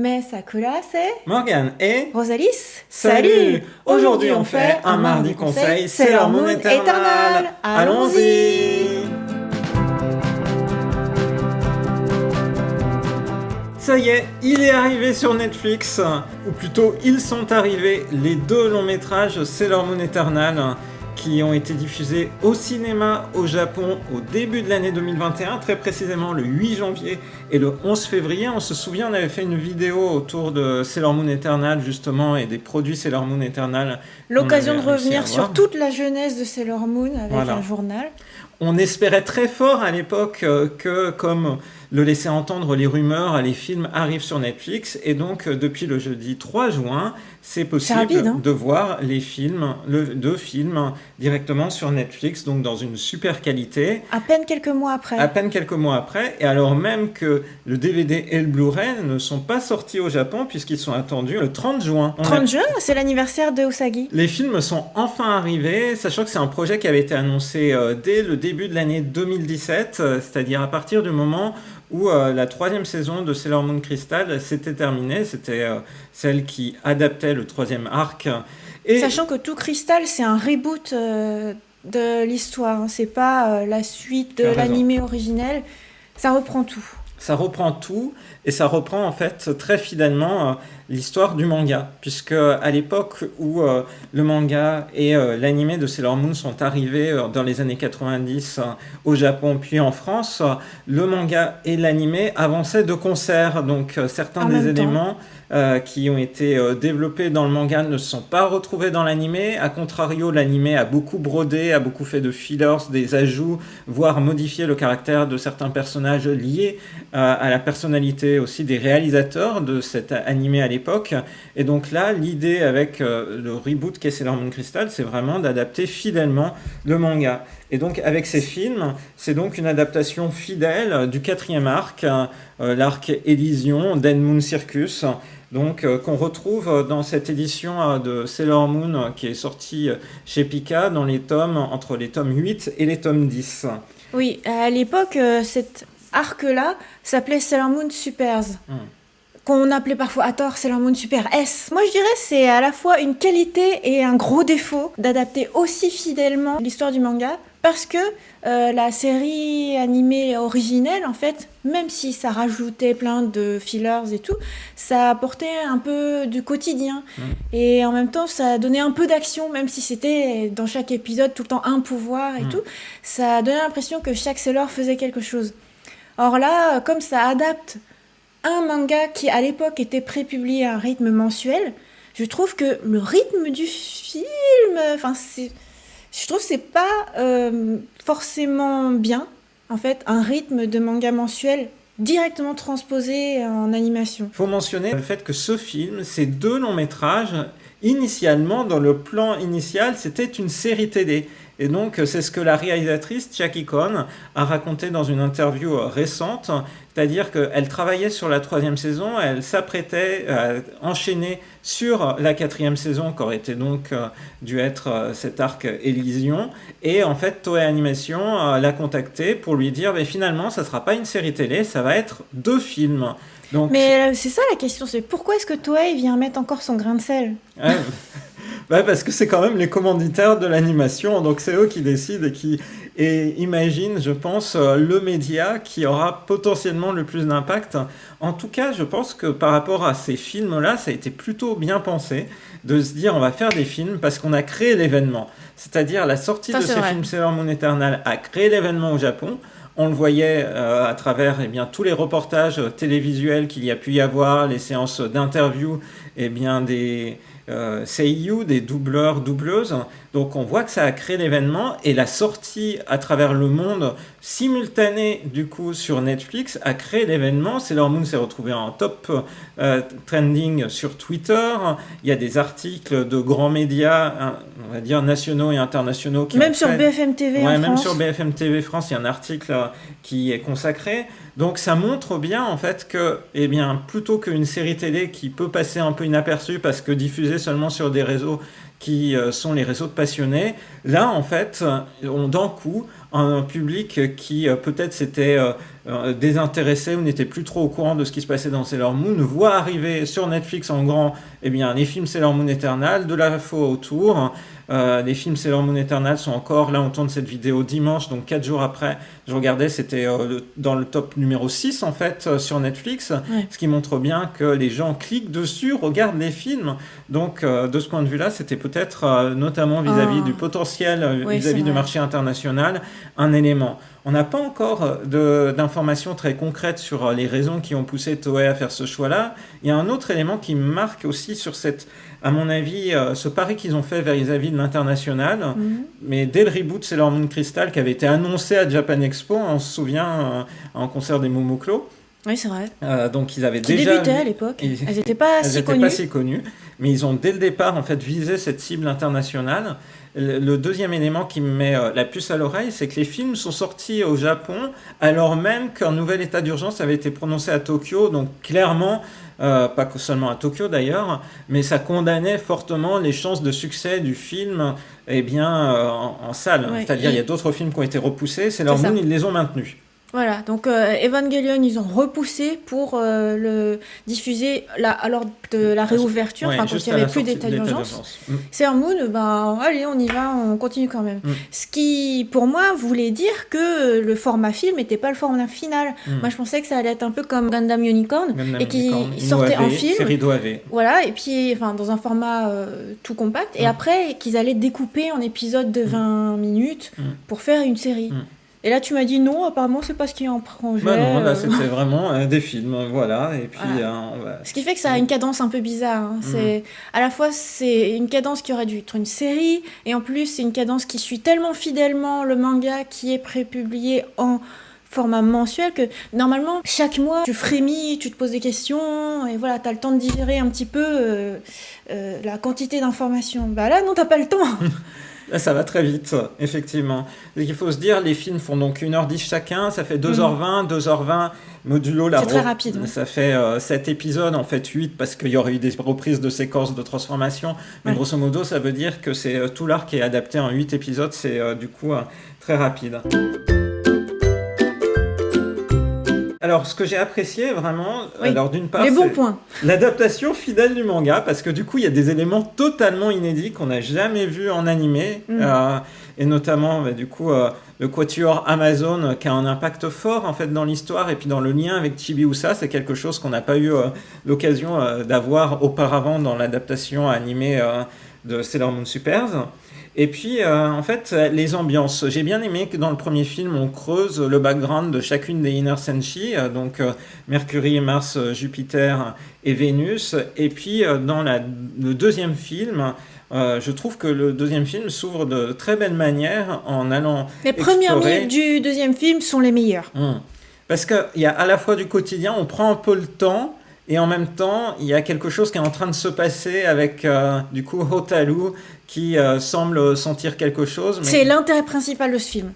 Mais Sakura, c'est Morgane et Rosalis. salut. Aujourd'hui on fait un mardi conseil, Sailor Moon Eternal. Allons-y. Ça y est, il est arrivé sur Netflix, ou plutôt ils sont arrivés, les deux longs métrages Sailor Moon Eternal qui ont été diffusés au cinéma au Japon au début de l'année 2021, très précisément le 8 janvier et le 11 février. On se souvient, on avait fait une vidéo autour de Sailor Moon Eternal justement et des produits Sailor Moon Eternal. L'occasion de revenir sur toute la jeunesse de Sailor Moon avec un journal. On espérait très fort à l'époque que, comme le laissaient entendre les rumeurs, les films arrivent sur Netflix. Et donc, depuis le jeudi 3 juin, c'est possible de voir les films, deux films directement sur Netflix, donc dans une super qualité. À peine quelques mois après. À peine quelques mois après. Et alors même que le DVD et le Blu-ray ne sont pas sortis au Japon puisqu'ils sont attendus le 30 juin. 30 juin, c'est l'anniversaire de Usagi. Les films sont enfin arrivés, sachant que c'est un projet qui avait été annoncé dès le début de l'année 2017, c'est-à-dire à partir du moment où la troisième saison de Sailor Moon Crystal s'était terminée. C'était celle qui adaptait le troisième arc. Et sachant que tout Crystal, c'est un reboot de l'histoire. C'est pas la suite de l'animé originel. Ça reprend tout. Ça reprend tout et ça reprend en fait très fidèlement l'histoire du manga, puisque à l'époque où le manga et l'animé de Sailor Moon sont arrivés dans les années 90 au Japon puis en France, le manga et l'animé avançaient de concert, donc certains des éléments qui ont été développés dans le manga ne se sont pas retrouvés dans l'animé. A contrario, l'animé a beaucoup brodé, a beaucoup fait de fillers, des ajouts, voire modifié le caractère de certains personnages liés à la personnalité aussi des réalisateurs de cet animé à l'époque. Et donc là, l'idée avec le reboot qu'est Sailor Moon Crystal, c'est vraiment d'adapter fidèlement le manga. Et donc avec ces films, c'est donc une adaptation fidèle du quatrième arc, l'arc Elysion, Den Moon Circus, donc qu'on retrouve dans cette édition de Sailor Moon qui est sortie chez Pika dans les tomes, entre les tomes 8 et les tomes 10. Oui, à l'époque, cet arc-là s'appelait Sailor Moon Supers. Qu'on appelait parfois à tort Sailor Moon Super S. Moi je dirais c'est à la fois une qualité et un gros défaut d'adapter aussi fidèlement l'histoire du manga, parce que la série animée originelle, en fait, même si ça rajoutait plein de fillers et tout, ça apportait un peu du quotidien. Et en même temps, ça donnait un peu d'action, même si c'était dans chaque épisode tout le temps un pouvoir et tout. Ça donnait l'impression que chaque Sailor faisait quelque chose. Or là, comme ça adapte un manga qui, à l'époque, était prépublié à un rythme mensuel, je trouve que le rythme du film... je trouve que c'est pas forcément bien, en fait, un rythme de manga mensuel directement transposé en animation. Il faut mentionner le fait que ce film, ces deux longs métrages, initialement, dans le plan initial, c'était une série télé. Et donc, c'est ce que la réalisatrice Chiaki Kon a raconté dans une interview récente, c'est-à-dire qu'elle travaillait sur la troisième saison, elle s'apprêtait à enchaîner sur la quatrième saison, qui aurait été donc dû être cet arc Elysion, et en fait, Toei Animation l'a contactée pour lui dire « finalement, ça ne sera pas une série télé, ça va être deux films ». Donc, mais c'est ça la question, c'est pourquoi est-ce que Toei vient mettre encore son grain de sel parce que c'est quand même les commanditaires de l'animation, donc c'est eux qui décident et imaginent, je pense, le média qui aura potentiellement le plus d'impact. En tout cas, je pense que par rapport à ces films-là, ça a été plutôt bien pensé de se dire on va faire des films parce qu'on a créé l'événement. C'est-à-dire la sortie de ces films Sailor Moon Eternal a créé l'événement au Japon. On le voyait à travers tous les reportages télévisuels qu'il y a pu y avoir, les séances d'interview, des seiyuu, des doubleurs, doubleuses. Donc on voit que ça a créé l'événement et la sortie à travers le monde simultanée du coup sur Netflix a créé l'événement. Sailor Moon s'est retrouvé en top trending sur Twitter. Il y a des articles de grands médias, on va dire nationaux et internationaux. Même sur BFM TV en France. Même sur BFM TV France, il y a un article qui est consacré. Donc ça montre bien en fait que, plutôt qu'une série télé qui peut passer un peu inaperçue parce que diffusée seulement sur des réseaux qui sont les réseaux de passionnés, là en fait, d'un coup, un public qui peut-être s'était désintéressé ou n'était plus trop au courant de ce qui se passait dans Sailor Moon, voit arriver sur Netflix en grand les films Sailor Moon Eternal, de l'info autour. Les films Sailor Moon Eternal sont encore, là on tourne cette vidéo dimanche, donc 4 jours après, je regardais, c'était dans le top numéro 6 en fait sur Netflix, ce qui montre bien que les gens cliquent dessus, regardent les films, donc de ce point de vue-là, c'était peut-être notamment vis-à-vis du potentiel, vis-à-vis du marché international, un élément. On n'a pas encore d'informations très concrètes sur les raisons qui ont poussé Toei à faire ce choix-là. Il y a un autre élément qui me marque aussi sur à mon avis, ce pari qu'ils ont fait vis-à-vis de l'international. Mais dès le reboot Sailor Moon Crystal qui avait été annoncé à Japan Expo, on se souvient, en concert des Momoclo. Oui, c'est vrai. Donc ils avaient qui déjà débutaient à l'époque. Elles n'étaient pas si connues. Mais ils ont dès le départ en fait visé cette cible internationale. Le deuxième élément qui me met la puce à l'oreille, c'est que les films sont sortis au Japon alors même qu'un nouvel état d'urgence avait été prononcé à Tokyo. Donc clairement, pas seulement à Tokyo d'ailleurs, mais ça condamnait fortement les chances de succès du film en salle. C'est-à-dire il y a d'autres films qui ont été repoussés. Sailor Moon, ils les ont maintenus. Voilà, donc Evangelion, ils ont repoussé pour le diffuser lors de la réouverture, quand il n'y avait plus d'état d'urgence. Sailor Moon, allez, on y va, on continue quand même. Ce qui, pour moi, voulait dire que le format film n'était pas le format final. Moi, je pensais que ça allait être un peu comme Gundam Unicorn, et qu'il sortait en film. Série d'OAV. Voilà, et puis dans un format tout compact, et après qu'ils allaient découper en épisodes de 20 minutes pour faire une série. Et là, tu m'as dit non, apparemment, c'est pas ce qui est en projet. Non, là, c'était vraiment des films, voilà. Et puis, ce qui fait que ça a une cadence un peu bizarre. C'est à la fois c'est une cadence qui aurait dû être une série, et en plus c'est une cadence qui suit tellement fidèlement le manga qui est prépublié en format mensuel que normalement chaque mois tu frémis, tu te poses des questions et voilà, t'as le temps de digérer un petit peu la quantité d'informations. Là, non, t'as pas le temps. Là, ça va très vite, effectivement. Donc, il faut se dire, les films font donc 1h10 chacun, ça fait 2h20, 2h20 modulo. C'est très rapide. Ça fait 7 épisodes, en fait 8, parce qu'il y aurait eu des reprises de séquences de transformation. Mais grosso modo, ça veut dire que c'est tout l'arc qui est adapté en 8 épisodes, c'est du coup très rapide. Alors, ce que j'ai apprécié vraiment, alors d'une part, les bons points. L'adaptation fidèle du manga, parce que du coup, il y a des éléments totalement inédits qu'on n'a jamais vus en animé, et notamment, du coup, le Quatuor Amazon, qui a un impact fort en fait dans l'histoire, et puis dans le lien avec Chibiusa, c'est quelque chose qu'on n'a pas eu l'occasion d'avoir auparavant dans l'adaptation animée de Sailor Moon Supers. Et puis, en fait, les ambiances. J'ai bien aimé que dans le premier film, on creuse le background de chacune des Inner Senshi, donc Mercury, Mars, Jupiter et Vénus. Et puis, dans le deuxième film, je trouve que le deuxième film s'ouvre de très belle manière en allant Les premières minutes du deuxième film sont les meilleures. Parce qu'il y a à la fois du quotidien, on prend un peu le temps, et en même temps, il y a quelque chose qui est en train de se passer avec, du coup, Hotaru, qui semble sentir quelque chose. Mais... C'est l'intérêt principal de ce film.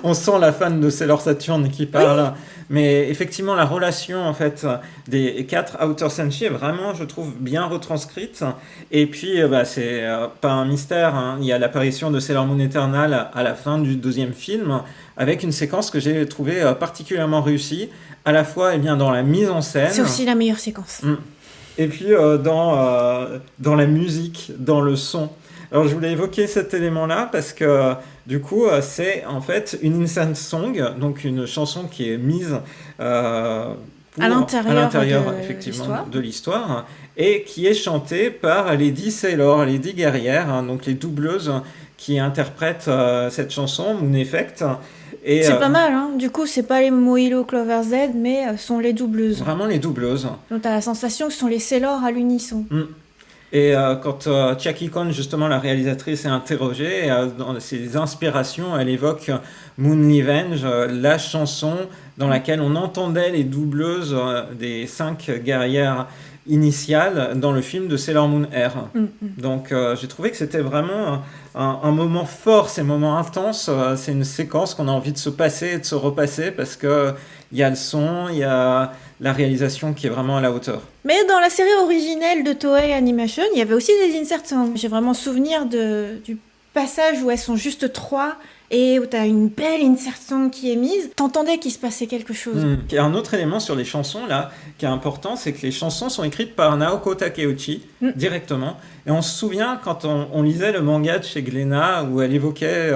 On sent la fan de Sailor Saturn qui parle. Oui. Mais effectivement, la relation en fait des 4 Outer Senshi est vraiment, je trouve, bien retranscrite. Et puis, c'est pas un mystère. Hein. Il y a l'apparition de Sailor Moon Eternal à la fin du deuxième film, avec une séquence que j'ai trouvée particulièrement réussie, à la fois dans la mise en scène. C'est aussi la meilleure séquence. Et puis dans la musique, dans le son. Alors je voulais évoquer cet élément-là parce que du coup c'est en fait une instant song, donc une chanson qui est mise à l'intérieur effectivement de l'histoire et qui est chantée par les 10 Sailor, les 10 guerrières, hein, donc les doubleuses qui interprètent cette chanson, Moon Effect. Et, c'est pas mal, hein. Du coup, c'est pas les Mohilo Clover Z, mais sont les doubleuses. Vraiment les doubleuses. Donc, t'as la sensation que ce sont les Sailor à l'unisson. Et quand Chiaki Kon, justement, la réalisatrice, est interrogée, dans ses inspirations, elle évoque Moon Revenge, la chanson dans laquelle on entendait les doubleuses des 5 guerrières initiales dans le film de Sailor Moon R. Donc, j'ai trouvé que c'était vraiment un moment fort, ces moments intenses. C'est une séquence qu'on a envie de se passer et de se repasser parce qu'il y a le son, il y a la réalisation qui est vraiment à la hauteur. Mais dans la série originelle de Toei Animation, il y avait aussi des insert songs. J'ai vraiment souvenir du passage où elles sont juste 3 et où t'as une belle insertion qui est mise, t'entendais qu'il se passait quelque chose. Il y a un autre élément sur les chansons là qui est important, c'est que les chansons sont écrites par Naoko Takeuchi directement. Et on se souvient quand on lisait le manga de chez Glénat où elle évoquait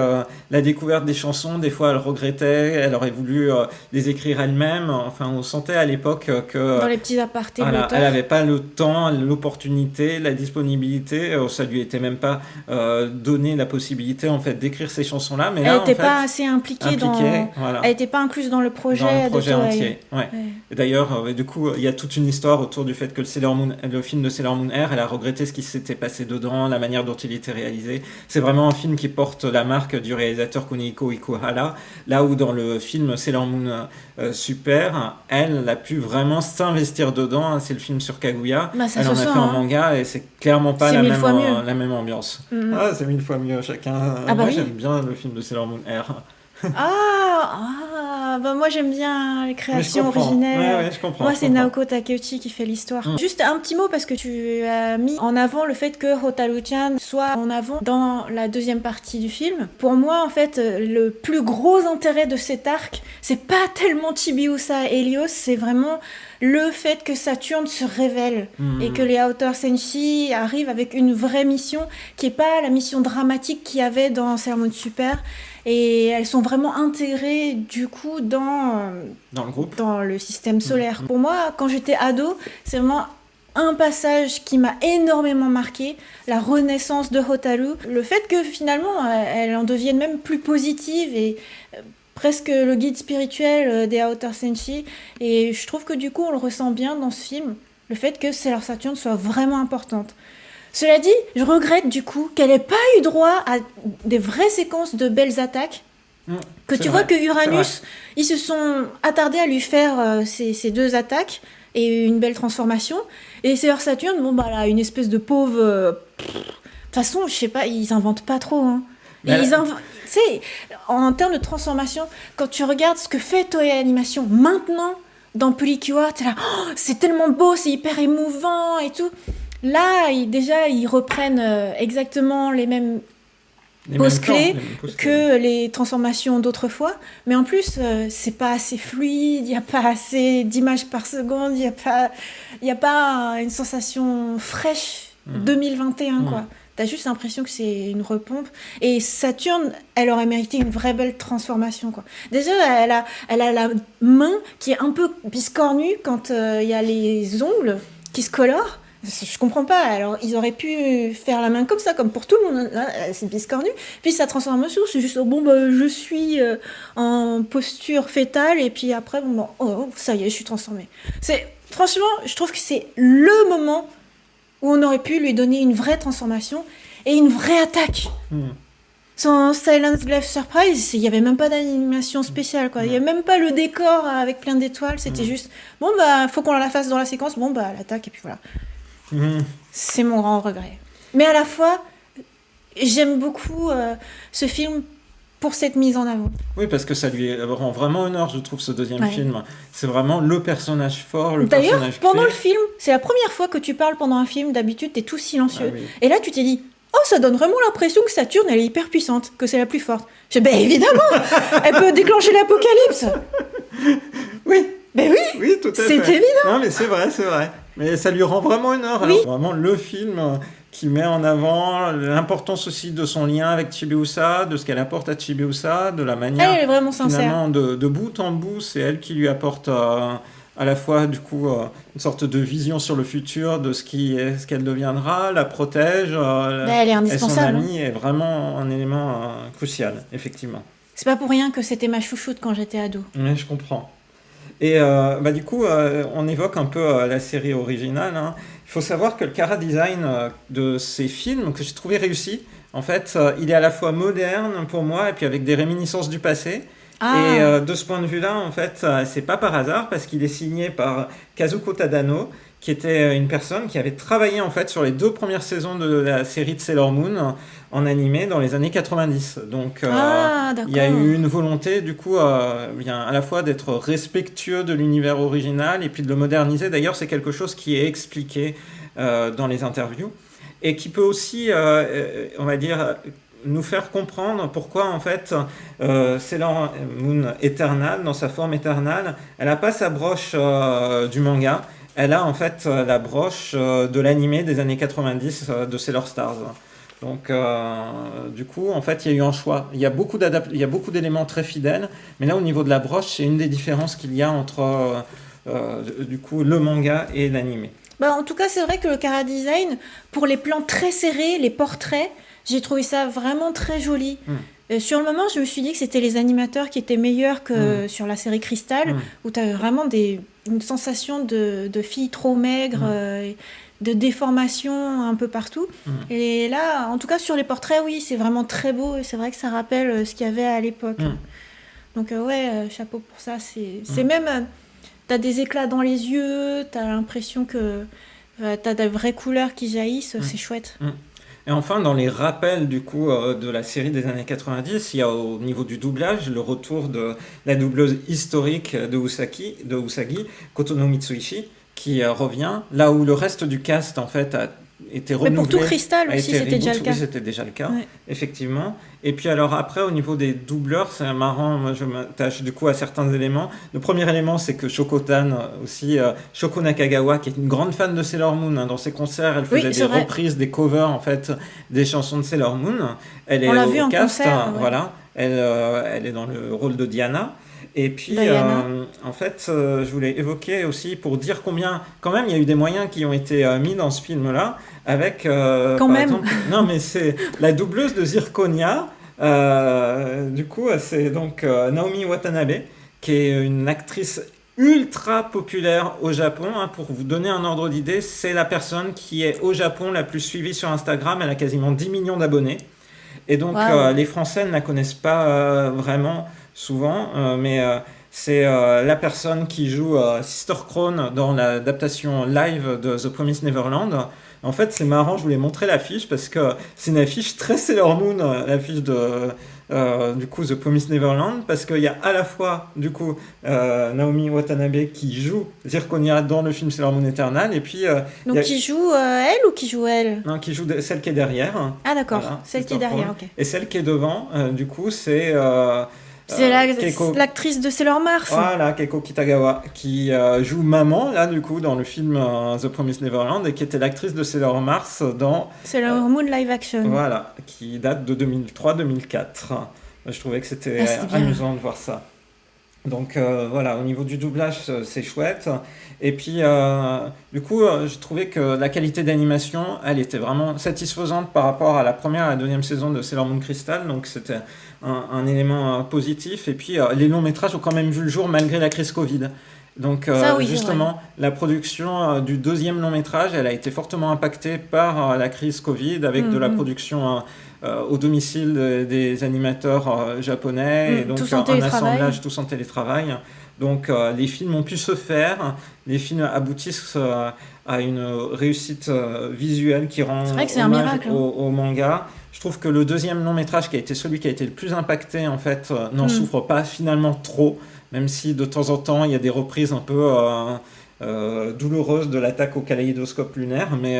la découverte des chansons, des fois elle regrettait, elle aurait voulu les écrire elle-même. Enfin, on sentait à l'époque que dans les petits apartés, voilà, elle n'avait pas le temps, l'opportunité, la disponibilité. Ça lui était même pas donné la possibilité en fait d'écrire ces chansons-là. Mais elle n'était en fait, pas assez impliquée dans. Voilà. Elle n'était pas incluse dans le projet entier. Ouais. Et d'ailleurs, du coup, il y a toute une histoire autour du fait que le film de Sailor Moon Air, elle a regretté ce qui s'était passé dedans, la manière dont il était réalisé. C'est vraiment un film qui porte la marque du réalisateur Kunihiko Ikuhara, là où dans le film Sailor Moon Super, elle a pu vraiment s'investir dedans. C'est le film sur Kaguya. Bah, elle en a fait un manga et c'est clairement pas la même ambiance. Ah, c'est 1000 fois mieux chacun. Moi, j'aime bien le film de Sailor Moon Air. Moi j'aime bien les créations originelles. Je comprends. Moi c'est Naoko Takeuchi qui fait l'histoire. Juste un petit mot parce que tu as mis en avant le fait que Hotaru-chan soit en avant dans la deuxième partie du film. Pour moi en fait le plus gros intérêt de cet arc, c'est pas tellement Chibiusa et Helios, c'est vraiment le fait que Saturne se révèle et que les Outer Senshi arrivent avec une vraie mission qui est pas la mission dramatique qu'il y avait dans Sailor Moon Super. Et elles sont vraiment intégrées du coup dans le groupe, dans le système solaire. Pour moi, quand j'étais ado, c'est vraiment un passage qui m'a énormément marqué, la renaissance de Hotaru, le fait que finalement elle en devienne même plus positive et presque le guide spirituel des Outer Senshi. Et je trouve que du coup on le ressent bien dans ce film, le fait que Sailor Saturn soit vraiment importante. Cela dit, je regrette du coup qu'elle n'ait pas eu droit à des vraies séquences de belles attaques. Que tu vois que Uranus, ils se sont attardés à lui faire ces deux attaques et une belle transformation. Et Sailor Saturn, elle a une espèce de pauvre... De toute façon, je sais pas, ils inventent pas trop. Hein. Tu sais, en termes de transformation, quand tu regardes ce que fait Toei Animation maintenant dans Purikua, t'es là, c'est tellement beau, c'est hyper émouvant et tout. Là, ils reprennent exactement les mêmes poses clés que les transformations d'autrefois. Mais en plus, c'est pas assez fluide, il n'y a pas assez d'images par seconde, il n'y a pas une sensation fraîche 2021, quoi. T'as juste l'impression que c'est une repompe. Et Saturne, elle aurait mérité une vraie belle transformation, quoi. Déjà, elle a la main qui est un peu biscornue quand il y a les ongles qui se colorent. Je comprends pas. Alors, ils auraient pu faire la main comme ça, comme pour tout le monde. Là, c'est biscornu. Puis sa transformation, c'est juste je suis en posture fétale et puis après, ça y est, je suis transformée. Franchement, je trouve que c'est le moment où on aurait pu lui donner une vraie transformation et une vraie attaque. Son Silence Glaive Surprise, il n'y avait même pas d'animation spéciale, quoi. Il n'y avait même pas le décor avec plein d'étoiles. C'était juste, faut qu'on la fasse dans la séquence. L'attaque et puis voilà. C'est mon grand regret. Mais à la fois, j'aime beaucoup ce film pour cette mise en avant. Oui, parce que ça lui rend vraiment honneur, je trouve, ce deuxième film. C'est vraiment le personnage fort, le D'ailleurs, personnage pendant clé. le film, c'est la première fois que tu parles pendant un film. D'habitude, t'es tout silencieux. Et là, tu t'es dit, ça donne vraiment l'impression que Saturne, elle est hyper puissante, que c'est la plus forte. Évidemment, elle peut déclencher l'apocalypse. Oui. Oui, tout à fait. C'est évident. Non, mais c'est vrai. Mais ça lui rend vraiment honneur. Alors, vraiment le film qui met en avant l'importance aussi de son lien avec Chibiusa, de ce qu'elle apporte à Chibiusa, de la manière elle est vraiment sincère. Finalement de bout en bout, c'est elle qui lui apporte à la fois du coup une sorte de vision sur le futur de ce qu'elle deviendra, la protège. Elle est indispensable. Et son amie est vraiment un élément crucial, effectivement. C'est pas pour rien que c'était ma chouchoute quand j'étais ado. Mais je comprends. Et du coup, on évoque un peu la série originale. Hein. Il faut savoir que le chara-design de ces films, que j'ai trouvé réussi, en fait, il est à la fois moderne pour moi et puis avec des réminiscences du passé. Et de ce point de vue-là, en fait, c'est pas par hasard parce qu'il est signé par Kazuko Tadano, qui était une personne qui avait travaillé en fait sur les 2 premières saisons de la série de Sailor Moon en animé dans les années 90. Donc il y a eu une volonté du coup à la fois d'être respectueux de l'univers original et puis de le moderniser. D'ailleurs, c'est quelque chose qui est expliqué dans les interviews et qui peut aussi, on va dire, nous faire comprendre pourquoi en fait Sailor Moon Eternal, dans sa forme éternelle, elle n'a pas sa broche du manga, elle a en fait la broche de l'animé des années 90 de Sailor Stars. Donc, du coup, en fait, il y a eu un choix. Il y a beaucoup d'éléments très fidèles, mais là, au niveau de la broche, c'est une des différences qu'il y a entre du coup, le manga et l'animé. Bah, en tout cas, c'est vrai que le Chara Design, pour les plans très serrés, les portraits, j'ai trouvé ça vraiment très joli. Sur le moment, je me suis dit que c'était les animateurs qui étaient meilleurs que sur la série Crystal, où tu as vraiment une sensation de filles trop maigres, de déformation un peu partout. Et là, en tout cas, sur les portraits, oui, c'est vraiment très beau, et c'est vrai que ça rappelle ce qu'il y avait à l'époque. Donc, ouais, chapeau pour ça. C'est même... T'as des éclats dans les yeux, t'as l'impression que t'as des vraies couleurs qui jaillissent, c'est chouette. Et enfin, dans les rappels du coup de la série des années 90, il y a au niveau du doublage le retour de la doubleuse historique de Usagi, Kotono Mitsuishi, qui revient, là où le reste du cast en fait a été renouvelé. Mais pour tout Crystal aussi, c'était déjà le cas. Oui, c'était déjà le cas, effectivement. Et puis alors après, au niveau des doubleurs, c'est marrant, moi je m'attache du coup à certains éléments. Le premier élément, c'est que Shokotan, aussi, Shoko Nakagawa, qui est une grande fan de Sailor Moon, dans ses concerts, elle faisait des reprises, des covers en fait, des chansons de Sailor Moon. Elle est au cast, voilà. Elle est dans le rôle de Diana. Et puis, en fait, je voulais évoquer aussi pour dire combien, quand même, il y a eu des moyens qui ont été mis dans ce film-là, avec, par exemple, non, mais c'est la doubleuse de Zirconia, du coup, c'est donc Naomi Watanabe, qui est une actrice ultra populaire au Japon. Pour vous donner un ordre d'idée, c'est la personne qui est au Japon la plus suivie sur Instagram, elle a quasiment 10 millions d'abonnés. Et donc, les Français ne la connaissent pas vraiment souvent, mais c'est la personne qui joue Sister Crone dans l'adaptation live de The Promised Neverland. En fait, c'est marrant, je voulais montrer l'affiche parce que c'est une affiche très Sailor Moon, l'affiche de du coup The Promised Neverland, parce qu'il y a à la fois du coup Naomi Watanabe qui joue Zirconia dans le film Sailor Moon Eternal, et puis donc qui joue elle ou qui joue elle? Non, qui joue celle qui est derrière. Ah d'accord, voilà, celle qui est derrière, ok. Et celle qui est devant, du coup, c'est l'actrice de Sailor Mars. Voilà, Keiko Kitagawa, qui joue maman, là, du coup, dans le film The Promised Neverland, et qui était l'actrice de Sailor Mars dans... Sailor Moon Live Action. Voilà, qui date de 2003-2004. Je trouvais que c'était amusant de voir ça. Donc voilà, au niveau du doublage, c'est chouette. Et puis, du coup, je trouvais que la qualité d'animation, elle était vraiment satisfaisante par rapport à la première et la deuxième saison de Sailor Moon Crystal. Donc c'était un élément positif. Et puis, les longs métrages ont quand même vu le jour malgré la crise Covid. Donc justement, la production du deuxième long métrage, elle a été fortement impactée par la crise Covid, avec de la production au domicile des animateurs japonais, et donc un assemblage tous en télétravail. Donc les films ont pu se faire, les films aboutissent à une réussite visuelle qui rend hommage au manga. Je trouve que le deuxième long métrage, qui a été celui qui a été le plus impacté, en fait, n'en souffre pas finalement trop, même si de temps en temps il y a des reprises un peu douloureuses de l'attaque au kaléidoscope lunaire, mais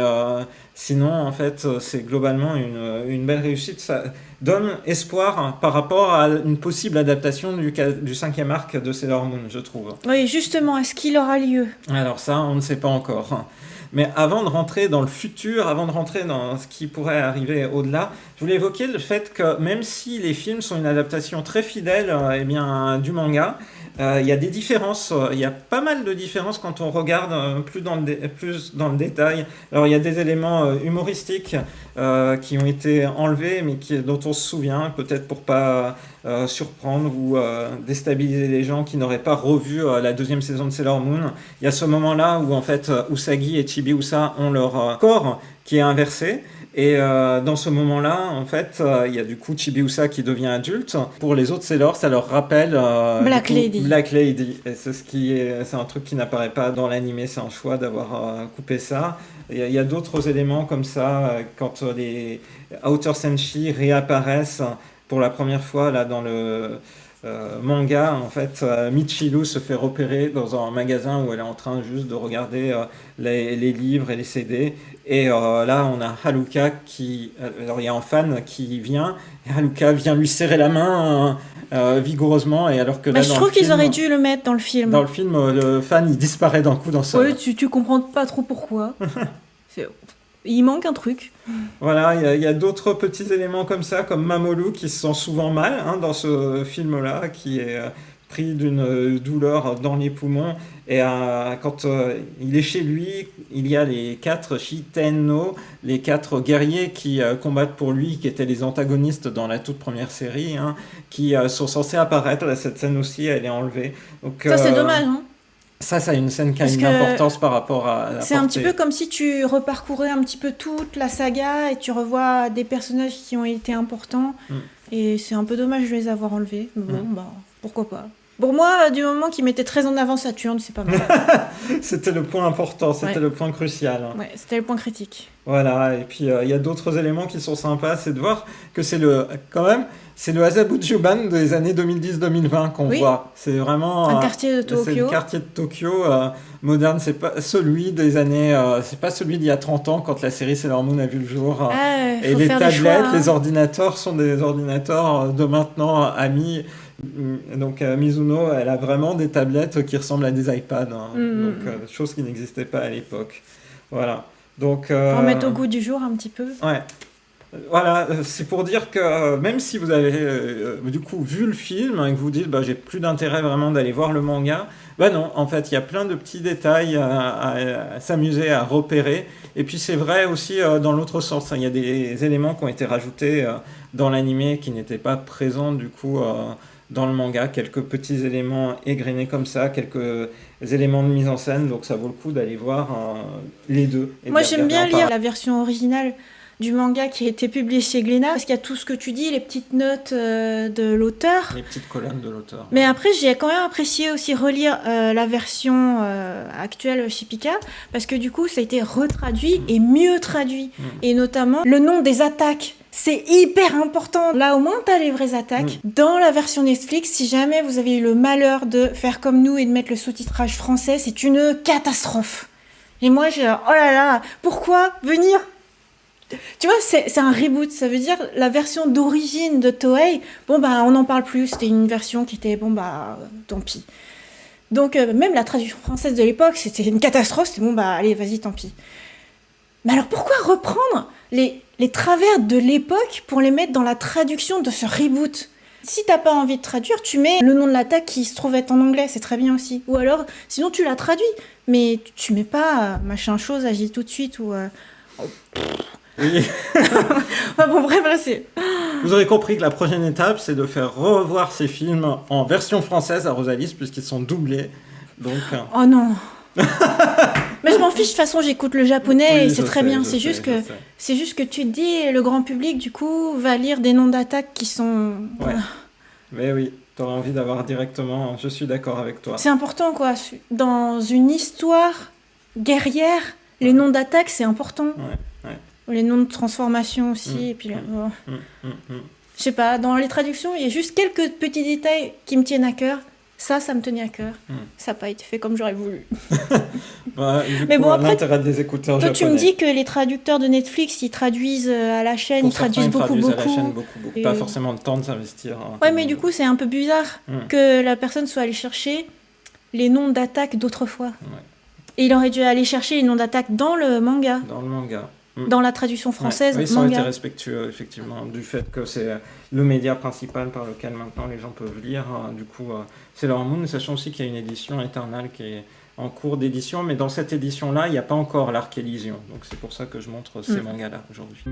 sinon en fait c'est globalement une belle réussite. Ça donne espoir par rapport à une possible adaptation du cinquième arc de Sailor Moon, je trouve. Oui, justement, est-ce qu'il aura lieu? Alors ça, on ne sait pas encore. Mais avant de rentrer dans le futur, avant de rentrer dans ce qui pourrait arriver au-delà, je voulais évoquer le fait que même si les films sont une adaptation très fidèle du manga, il y a des différences, il y a pas mal de différences quand on regarde plus dans le détail. Alors il y a des éléments humoristiques qui ont été enlevés, mais dont on se souvient, peut-être pour pas surprendre ou déstabiliser les gens qui n'auraient pas revu la deuxième saison de Sailor Moon. Il y a ce moment-là où en fait Usagi et Chibiusa ont leur corps qui est inversé. Et dans ce moment-là, en fait, il y a du coup Chibiusa qui devient adulte. Pour les autres Sailors, ça leur rappelle Black Lady. Et c'est un truc qui n'apparaît pas dans l'animé, c'est un choix d'avoir coupé ça. Il y a d'autres éléments comme ça, quand les Outer Senshi réapparaissent pour la première fois là dans le manga, en fait, Michiru se fait repérer dans un magasin où elle est en train juste de regarder les livres et les CD. Et là, on a Haruka qui... Alors, il y a un fan qui vient, et Haruka vient lui serrer la main vigoureusement, et alors que là, je trouve qu'ils auraient dû le mettre dans le film. Dans le film, le fan, il disparaît d'un coup dans sa... Ouais, tu comprends pas trop pourquoi. Il manque un truc. Voilà, il y a d'autres petits éléments comme ça, comme Mamoru qui se sent souvent mal dans ce film-là, qui est pris d'une douleur dans les poumons. Et quand il est chez lui, il y a les 4 Shitenno, les 4 guerriers qui combattent pour lui, qui étaient les antagonistes dans la toute première série, qui sont censés apparaître. Là, cette scène aussi, elle est enlevée. Donc, ça, c'est dommage, hein. Ça a une scène qui a une importance par rapport à la c'est portée. Un petit peu comme si tu reparcourais un petit peu toute la saga et tu revois des personnages qui ont été importants. Et c'est un peu dommage de les avoir enlevés. Mais bon, pourquoi pas. Pour moi, du moment qu'ils mettaient très en avant Saturne, c'est pas mal. C'était le point important, c'était le point crucial. Ouais, c'était le point critique. Voilà, et puis il y a d'autres éléments qui sont sympas, c'est de voir que c'est le Azabujuban des années 2010-2020 qu'on voit. C'est vraiment un quartier de Tokyo. C'est le quartier de Tokyo moderne, c'est pas celui des années, c'est pas celui d'il y a 30 ans quand la série Sailor Moon a vu le jour. Et les tablettes, les ordinateurs sont des ordinateurs de maintenant amis. Donc Mizuno, elle a vraiment des tablettes qui ressemblent à des iPads, donc chose qui n'existait pas à l'époque. Voilà. Donc, pour remettre au goût du jour un petit peu. Ouais. Voilà, c'est pour dire que même si vous avez du coup vu le film et que vous dites j'ai plus d'intérêt vraiment d'aller voir le manga, non, en fait il y a plein de petits détails à s'amuser à repérer. Et puis c'est vrai aussi dans l'autre sens, il y a des éléments qui ont été rajoutés dans l'animé qui n'étaient pas présents du coup dans le manga, quelques petits éléments égrenés comme ça, quelques éléments de mise en scène, donc ça vaut le coup d'aller voir les deux. Moi j'aime bien lire la version originale du manga qui a été publié chez Glénat, parce qu'il y a tout ce que tu dis, les petites notes de l'auteur. Les petites colonnes de l'auteur. Mais après, j'ai quand même apprécié aussi relire la version actuelle chez Pika, parce que du coup, ça a été retraduit et mieux traduit. Et notamment, le nom des attaques. C'est hyper important. Là, au moins, t'as les vraies attaques. Dans la version Netflix, si jamais vous avez eu le malheur de faire comme nous et de mettre le sous-titrage français, c'est une catastrophe. Et moi, oh là là, pourquoi venir ? Tu vois, c'est un reboot, ça veut dire la version d'origine de Toei, on n'en parle plus, c'était une version qui était, tant pis. Donc, même la traduction française de l'époque, c'était une catastrophe, c'était allez, vas-y, tant pis. Mais alors, pourquoi reprendre les travers de l'époque pour les mettre dans la traduction de ce reboot ? Si t'as pas envie de traduire, tu mets le nom de l'attaque qui se trouve être en anglais, c'est très bien aussi. Ou alors, sinon tu la traduis, mais tu mets pas machin chose, agis tout de suite, ou... Oui. Bref, là, c'est... Vous aurez compris que la prochaine étape, c'est de faire revoir ces films en version française à Rosalis, puisqu'ils sont doublés. Donc... Oh non. Mais je m'en fiche, de toute façon, j'écoute le japonais et c'est très bien. C'est juste que tu te dis, le grand public, du coup, va lire des noms d'attaques qui sont... Ouais. Mais oui, t'auras envie d'avoir directement... Je suis d'accord avec toi. C'est important, quoi. Dans une histoire guerrière, les noms d'attaques, c'est important. Ouais. Les noms de transformation aussi, et puis là, je sais pas, dans les traductions, il y a juste quelques petits détails qui me tiennent à cœur. Ça me tenait à cœur. Ça n'a pas été fait comme j'aurais voulu. Mais bon, après, l'intérêt de les écouter en toi, japonais. tu me dis que les traducteurs de Netflix, ils traduisent à la chaîne, ils traduisent beaucoup. À la chaîne, beaucoup. Et... Pas forcément le temps de s'investir. Ouais, mais du coup, c'est un peu bizarre que la personne soit allée chercher les noms d'attaques d'autrefois. Ouais. Et il aurait dû aller chercher les noms d'attaques dans le manga. Dans le manga. Dans la traduction française, oui, ça aurait été respectueux, effectivement, du fait que c'est le média principal par lequel maintenant les gens peuvent lire. Du coup, Sailor Moon, sachant aussi qu'il y a une édition Eternal qui est en cours d'édition, mais dans cette édition-là, il n'y a pas encore l'arc Elysion. Donc c'est pour ça que je montre ces mangas-là aujourd'hui.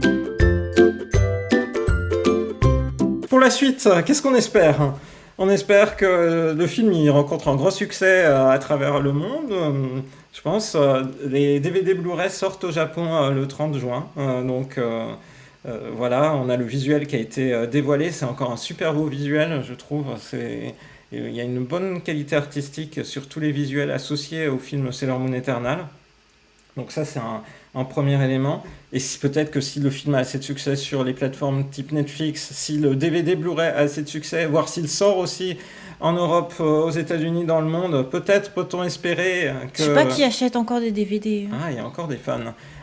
Pour la suite, qu'est-ce qu'on espère ? On espère que le film il rencontre un gros succès à travers le monde. Je pense les DVD Blu-ray sortent au Japon le 30 juin. Donc voilà, on a le visuel qui a été dévoilé. C'est encore un super beau visuel, je trouve. Il y a une bonne qualité artistique sur tous les visuels associés au film Sailor Moon Eternal. Donc ça, c'est un premier élément. Et peut-être que si le film a assez de succès sur les plateformes type Netflix, si le DVD Blu-ray a assez de succès, voire s'il sort aussi en Europe, aux États-Unis, dans le monde, peut-être peut-on espérer que... Je sais pas qui achète encore des DVD. Ah, il y a encore des fans.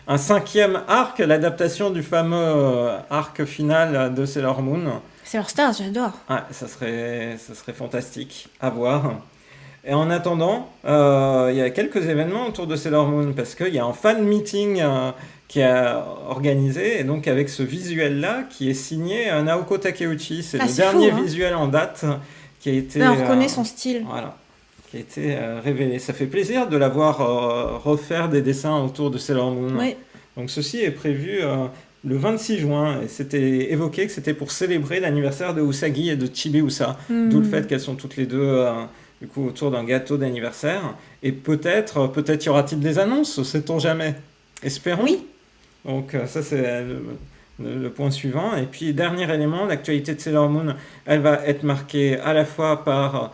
Un 5e arc, l'adaptation du fameux arc final de Sailor Moon. Sailor Stars, j'adore. Ah, ça serait fantastique à voir. Et en attendant, il y a quelques événements autour de Sailor Moon, parce qu'il y a un fan meeting qui est organisé, et donc avec ce visuel-là, qui est signé Naoko Takeuchi. C'est le dernier visuel en date qui a été... Là, on reconnaît son style. Voilà, qui a été révélé. Ça fait plaisir de la voir refaire des dessins autour de Sailor Moon. Oui. Donc ceci est prévu le 26 juin, et c'était évoqué que c'était pour célébrer l'anniversaire de Usagi et de Chibiusa, d'où le fait qu'elles sont toutes les deux... du coup, autour d'un gâteau d'anniversaire. Et peut-être y aura-t-il des annonces, sait-on jamais. Espérons. Oui. Donc ça, c'est le point suivant. Et puis, dernier élément, l'actualité de Sailor Moon, elle va être marquée à la fois par,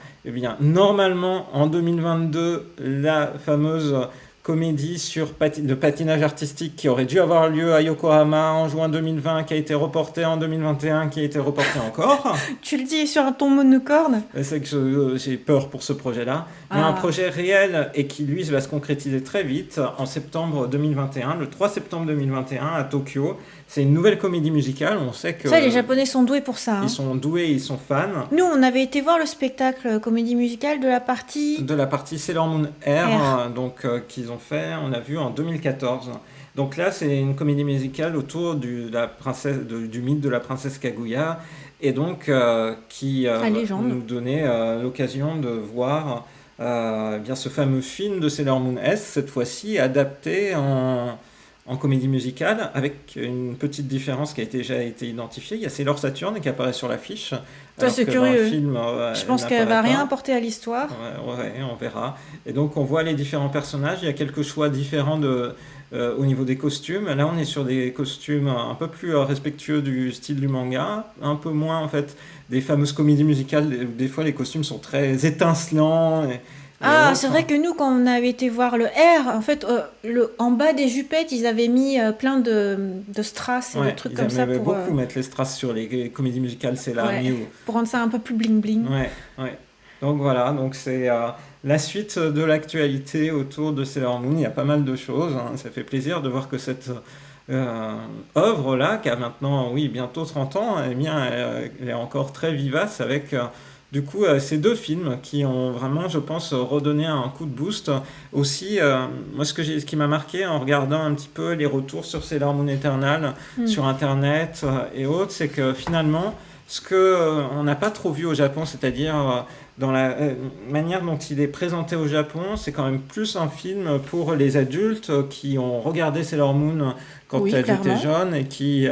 normalement, en 2022, la fameuse comédie de patinage artistique qui aurait dû avoir lieu à Yokohama en juin 2020, qui a été reportée en 2021, qui a été reportée encore. Tu le dis sur un ton monocorde. C'est que j'ai peur pour ce projet-là. Mais un projet réel et qui, lui, va se concrétiser très vite en septembre 2021, le 3 septembre 2021 à Tokyo. C'est une nouvelle comédie musicale. On sait que... Ça, les Japonais sont doués pour ça. Ils sont doués, ils sont fans. Nous, on avait été voir le spectacle comédie musicale de la partie... De la partie Sailor Moon Air. Donc, qu'ils ont fait, on a vu en 2014. Donc là, c'est une comédie musicale autour du mythe de la princesse Kaguya. Et donc, qui nous donnait l'occasion de voir bien ce fameux film de Sailor Moon S, cette fois-ci adapté en comédie musicale, avec une petite différence qui a déjà été identifiée. Il y a Sailor Saturn qui apparaît sur l'affiche. Ça, c'est curieux. Film, je pense qu'elle va rien apporter à l'histoire. Ouais, on verra. Et donc, on voit les différents personnages. Il y a quelques choix différents au niveau des costumes. Là, on est sur des costumes un peu plus respectueux du style du manga, un peu moins, en fait, des fameuses comédies musicales. Des fois, les costumes sont très étincelants. C'est vrai que nous, quand on avait été voir le R, en fait, en bas des jupettes, ils avaient mis plein de strass et de trucs comme ça. Ils aimaient beaucoup mettre les strass sur les comédies musicales, c'est là. Pour rendre ça un peu plus bling-bling. Ouais. Donc voilà, donc c'est la suite de l'actualité autour de Sailor Moon. Il y a pas mal de choses. Ça fait plaisir de voir que cette œuvre-là, qui a maintenant, bientôt 30 ans, elle est encore très vivace avec... Du coup, ces deux films qui ont vraiment, je pense, redonné un coup de boost. Aussi, moi, ce qui m'a marqué en regardant un petit peu les retours sur Sailor Moon Eternal sur Internet et autres, c'est que finalement, ce qu'on n'a pas trop vu au Japon, c'est-à-dire dans la manière dont il est présenté au Japon, c'est quand même plus un film pour les adultes qui ont regardé Sailor Moon quand elles étaient jeunes et qui...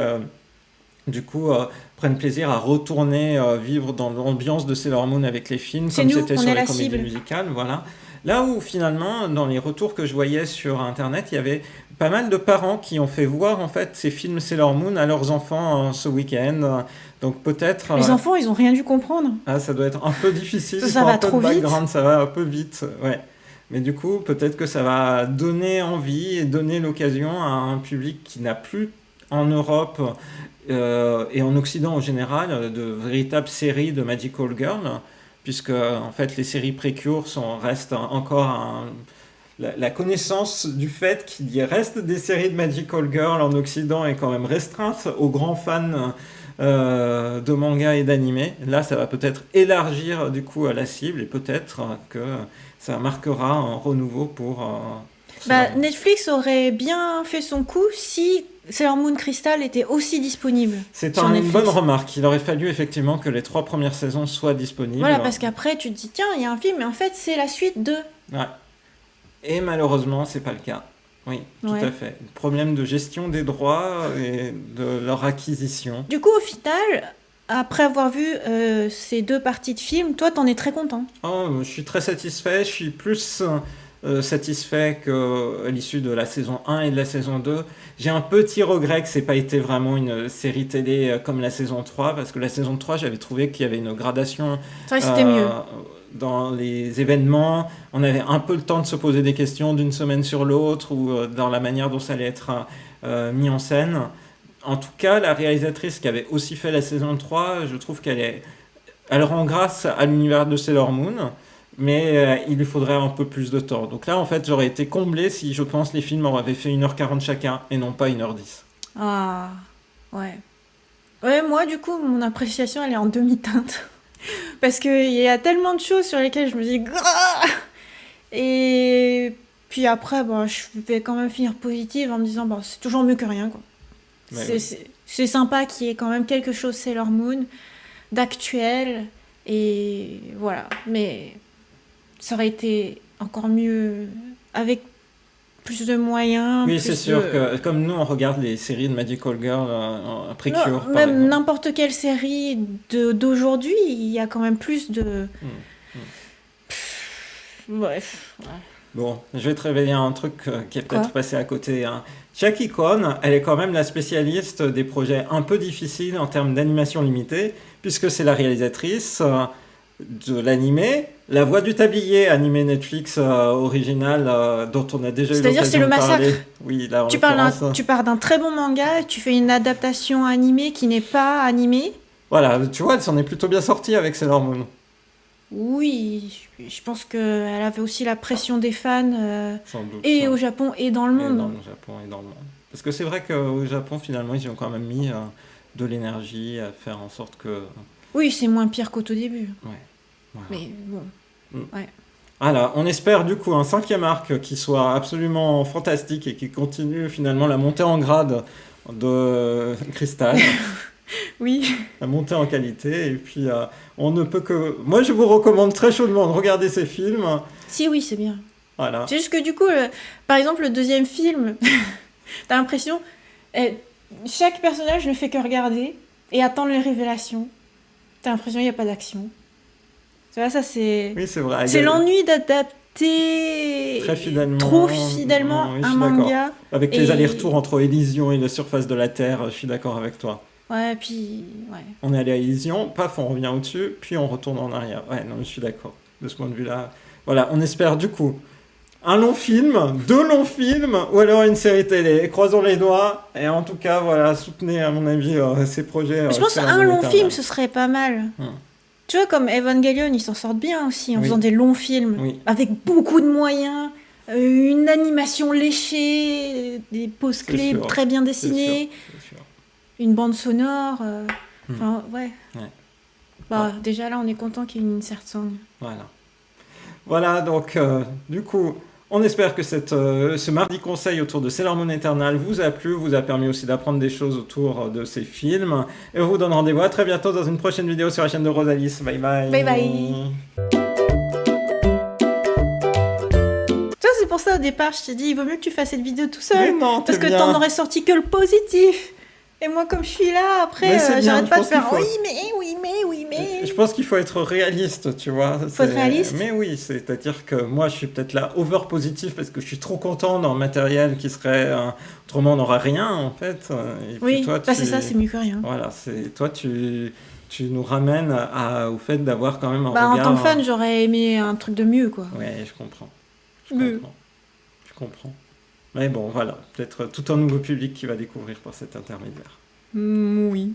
du coup, prennent plaisir à retourner vivre dans l'ambiance de Sailor Moon avec les films, comme c'était sur les comédies musicales. Voilà. Là où finalement, dans les retours que je voyais sur Internet, il y avait pas mal de parents qui ont fait voir en fait ces films Sailor Moon à leurs enfants ce week-end. Donc peut-être... Les enfants, ils n'ont rien dû comprendre. Ça doit être un peu difficile. Ça va trop vite. Ça va un peu vite, ouais. Mais du coup, peut-être que ça va donner envie et donner l'occasion à un public qui n'a plus en Europe... et en Occident en général, de véritables séries de Magical Girl, puisque en fait les séries précures restent encore la connaissance du fait qu'il y reste des séries de Magical Girl en Occident est quand même restreinte aux grands fans de manga et d'anime. Là, ça va peut-être élargir du coup la cible et peut-être que ça marquera un renouveau pour... Netflix aurait bien fait son coup si Sailor Moon Crystal était aussi disponible. C'est une bonne remarque. Il aurait fallu effectivement que les 3 premières saisons soient disponibles. Voilà, parce qu'après tu te dis tiens, il y a un film, mais en fait c'est la suite de... Ouais. Et malheureusement, c'est pas le cas. Oui, tout à fait. Problème de gestion des droits et de leur acquisition. Du coup, au final, après avoir vu ces 2 parties de films, toi t'en es très content. Je suis très satisfait. Je suis plus... satisfait qu'à l'issue de la saison 1 et de la saison 2. J'ai un petit regret que c'est pas été vraiment une série télé comme la saison 3, parce que la saison 3, j'avais trouvé qu'il y avait une gradation c'était mieux. dans les événements, on avait un peu le temps de se poser des questions d'une semaine sur l'autre ou dans la manière dont ça allait être mis en scène. En tout cas, la réalisatrice qui avait aussi fait la saison 3, je trouve elle rend grâce à l'univers de Sailor Moon, mais il lui faudrait un peu plus de temps. Donc là, en fait, j'aurais été comblé si, je pense, les films avaient fait 1h40 chacun et non pas 1h10. Ah, ouais. Ouais, moi, du coup, mon appréciation, elle est en demi-teinte. Parce qu'il y a tellement de choses sur lesquelles je me dis... Grrr et puis après, bon, je vais quand même finir positive en me disant, bon, c'est toujours mieux que rien, quoi. C'est sympa qu'il y ait quand même quelque chose Sailor Moon d'actuel. Et voilà. Mais ça aurait été encore mieux avec plus de moyens. Oui, plus c'est sûr de... que comme nous, on regarde les séries de Magical Girl après Non, Cure, par même exemple. n'importe quelle série d'aujourd'hui, il y a quand même plus de... Bref. Ouais. Bon, je vais te révéler un truc qui est peut-être Quoi passé à côté. Hein. Jackie Cohn, elle est quand même la spécialiste des projets un peu difficiles en termes d'animation limitée, puisque c'est la réalisatrice de l'animé, La Voix du Tablier, animé Netflix original dont on a déjà eu C'est-à-dire, c'est l'occasion le de parler. massacre. Oui, là, en Tu parles l'occurrence. tu pars d'un très bon manga, tu fais une adaptation animée qui n'est pas animée. Voilà, tu vois, elle s'en est plutôt bien sortie avec Sailor Moon. Oui, je pense qu'elle avait aussi la pression des fans, Sans doute. et au Japon et dans le Et monde. dans le Japon et dans le monde. Parce que c'est vrai qu'au Japon, finalement, ils y ont quand même mis de l'énergie à faire en sorte que... Oui, c'est moins pire qu'au tout début. Ouais. Voilà. Mais bon, ouais. Voilà, on espère du coup un 5e arc qui soit absolument fantastique et qui continue finalement la montée en grade de Crystal, Oui. la montée en qualité. Et puis on ne peut que... Moi je vous recommande très chaudement de regarder ces films. Si, oui, c'est bien. Voilà. C'est juste que du coup, par exemple, le deuxième film, t'as l'impression, chaque personnage ne fait que regarder et attendre les révélations. T'as l'impression qu'il n'y a pas d'action. Tu vois, ça c'est... Oui, c'est vrai. C'est l'ennui d'adapter très fidèlement, trop fidèlement oui, je un suis manga. d'accord. Avec les allers-retours entre Élysion et la surface de la Terre, je suis d'accord avec toi. Ouais, puis... Ouais. On est allé à Élysion, paf, on revient au-dessus, puis on retourne en arrière. Ouais, non, je suis d'accord. De ce point de vue-là. Voilà, on espère du coup un long film, 2 longs films, ou alors une série télé. Croisons les doigts. Et en tout cas, voilà, soutenez, à mon avis, ces projets. Je pense qu'un long film, ce serait pas mal. Tu vois, comme Evangelion, ils s'en sortent bien aussi en faisant des longs films, avec beaucoup de moyens, une animation léchée, des poses clés très bien dessinées, c'est sûr. une bande sonore. Enfin, ouais. Bah, déjà là, on est content qu'il y ait une insert song. Voilà, donc, du coup, on espère que ce mardi conseil autour de Sailor Moon Eternal vous a plu, vous a permis aussi d'apprendre des choses autour de ces films. Et on vous donne rendez-vous à très bientôt dans une prochaine vidéo sur la chaîne de Rosalis. Bye bye. Bye bye. Toi, c'est pour ça au départ, je t'ai dit, il vaut mieux que tu fasses cette vidéo tout seul. Mais non, parce que t'en aurais sorti que le positif. Et moi, comme je suis là, après, j'arrête pas de faire oui, mais. Je pense qu'il faut être réaliste, tu vois. Faut être réaliste. Mais oui, c'est-à-dire que moi, je suis peut-être là over-positif parce que je suis trop content dans le matériel qui serait... autrement, on n'aura rien, en fait. Et oui, puis toi, c'est ça, c'est mieux que rien. Voilà, toi, tu nous ramènes au fait d'avoir quand même un regard... En tant que fan, j'aurais aimé un truc de mieux, quoi. Ouais, je comprends. Je comprends. Mais bon, voilà, peut-être tout un nouveau public qui va découvrir par cet intermédiaire. Oui.